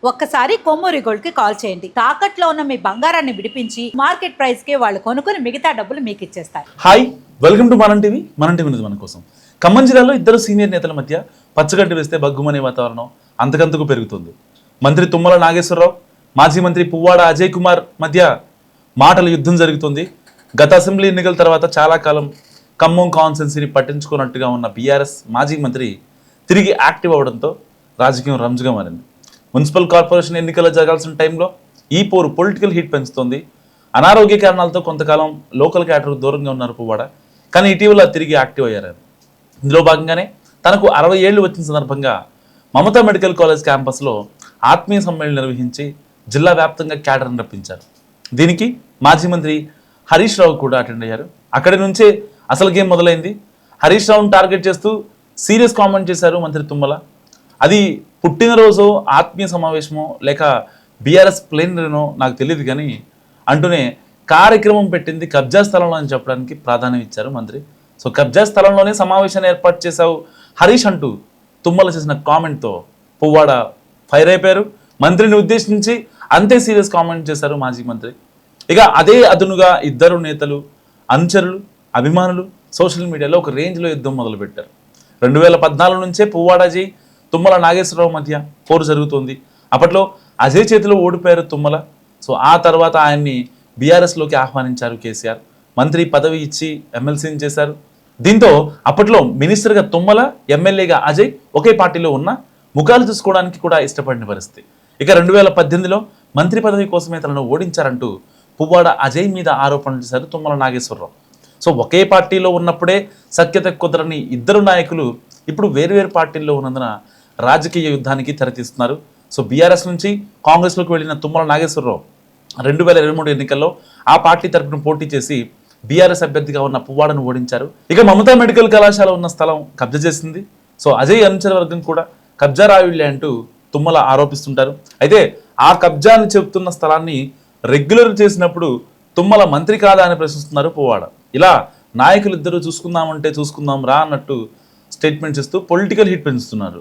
ఒక్కసారి కొమ్మూరి గోల్డ్ కి కాల్ చేయండి. తాకట్లో ఉన్న మీ బంగారాన్ని విడిపించి మార్కెట్ ప్రైస్ కి వాళ్ళు కొనుక్కుని మిగతా డబ్బులు మీకు ఇచ్చేస్తారు. హాయ్, వెల్కమ్ టు మన టీవీ మన కోసం. ఖమ్మం జిల్లాలో ఇద్దరు సీనియర్ నేతల మధ్య పచ్చగడ్డి వేస్తే బగ్గుమనే వాతావరణం అంతకంతకు పెరుగుతుంది. మంత్రి తుమ్మల నాగేశ్వరరావు, మాజీ మంత్రి పువ్వాడ అజయ్ కుమార్ మధ్య మాటల యుద్ధం జరుగుతుంది. గత అసెంబ్లీ ఎన్నికల తర్వాత చాలా కాలం ఖమ్మం కాన్స్టిట్యున్సీని పట్టించుకున్నట్టుగా ఉన్న బీఆర్ఎస్ మాజీ మంత్రి తిరిగి యాక్టివ్ అవడంతో రాజకీయం రంజుగా మారింది. మున్సిపల్ కార్పొరేషన్ ఎన్నికలు జరగాల్సిన టైంలో ఈ పోరు పొలిటికల్ హీట్ పెంచుతోంది. అనారోగ్య కారణాలతో కొంతకాలం లోకల్ క్యాడర్కు దూరంగా ఉన్నారు పువ్వాడ, కానీ ఇటీవల తిరిగి యాక్టివ్ అయ్యారు. ఇందులో భాగంగానే తనకు 60 ఏళ్లు వచ్చిన సందర్భంగా మమతా మెడికల్ కాలేజ్ క్యాంపస్లో ఆత్మీయ సమ్మేళనం నిర్వహించి జిల్లా వ్యాప్తంగా క్యాడర్ని రప్పించారు. దీనికి మాజీ మంత్రి హరీష్ రావు కూడా అటెండ్ అయ్యారు. అక్కడి నుంచే అసలు గేమ్ మొదలైంది. హరీష్ రావును టార్గెట్ చేస్తూ సీరియస్ కామెంట్ చేశారు మంత్రి తుమ్మల. అది పుట్టినరోజు ఆత్మీయ సమావేశమో లేక బీఆర్ఎస్ ప్లేనరీనో నాకు తెలియదు, కానీ అంటూనే కార్యక్రమం పెట్టింది కబ్జా స్థలంలో అని చెప్పడానికి ప్రాధాన్యం ఇచ్చారు మంత్రి. సో కబ్జా స్థలంలోనే సమావేశాన్ని ఏర్పాటు చేశావు హరీష్ అంటూ తుమ్మల చేసిన కామెంట్తో పువ్వాడ ఫైర్ అయిపోయారు. మంత్రిని ఉద్దేశించి అంతే సీరియస్ కామెంట్ చేశారు మాజీ మంత్రి. ఇక అదే అదునుగా ఇద్దరు నేతలు, అనుచరులు, అభిమానులు సోషల్ మీడియాలో ఒక రేంజ్లో యుద్ధం మొదలుపెట్టారు. 2014 నుంచే పువ్వాడజీ తుమ్మల నాగేశ్వరరావు మధ్య పోరు జరుగుతుంది. అప్పట్లో అజయ్ చేతిలో ఓడిపోయారు తుమ్మల. సో ఆ తర్వాత ఆయన్ని బీఆర్ఎస్లోకి ఆహ్వానించారు కేసీఆర్. మంత్రి పదవి ఇచ్చి ఎమ్మెల్సీని చేశారు. దీంతో అప్పట్లో మినిస్టర్గా తుమ్మల, ఎమ్మెల్యేగా అజయ్ ఒకే పార్టీలో ఉన్న ముఖాలు చూసుకోవడానికి కూడా ఇష్టపడిన పరిస్థితి. ఇక 2018లో మంత్రి పదవి కోసమే తనను ఓడించారంటూ పువ్వాడ అజయ్ మీద ఆరోపణలు చేశారు తుమ్మల నాగేశ్వరరావు. సో ఒకే పార్టీలో ఉన్నప్పుడే సఖ్యత కుదరని ఇద్దరు నాయకులు ఇప్పుడు వేరువేరు పార్టీల్లో ఉన్నందున రాజకీయ యుద్ధానికి తెరతీస్తున్నారు. సో బీఆర్ఎస్ నుంచి కాంగ్రెస్లోకి వెళ్ళిన తుమ్మల నాగేశ్వరరావు 2023 ఎన్నికల్లో ఆ పార్టీ తరఫున పోటీ చేసి బీఆర్ఎస్ అభ్యర్థిగా ఉన్న పువ్వాడను ఓడించారు. ఇక మమతా మెడికల్ కళాశాల ఉన్న స్థలం కబ్జా చేసింది. సో అజయ్ అనుచర వర్గం కూడా కబ్జా రావిళ్లే అంటూ తుమ్మల ఆరోపిస్తుంటారు. అయితే ఆ కబ్జా అని చెబుతున్న స్థలాన్ని రెగ్యులర్ చేసినప్పుడు తుమ్మల మంత్రి కాదా అని ప్రశ్నిస్తున్నారు పువ్వాడ. ఇలా నాయకులు ఇద్దరు చూసుకుందామంటే చూసుకుందాం రా అన్నట్టు స్టేట్మెంట్స్ ఇస్తూ పొలిటికల్ హిట్ పెంచుతున్నారు.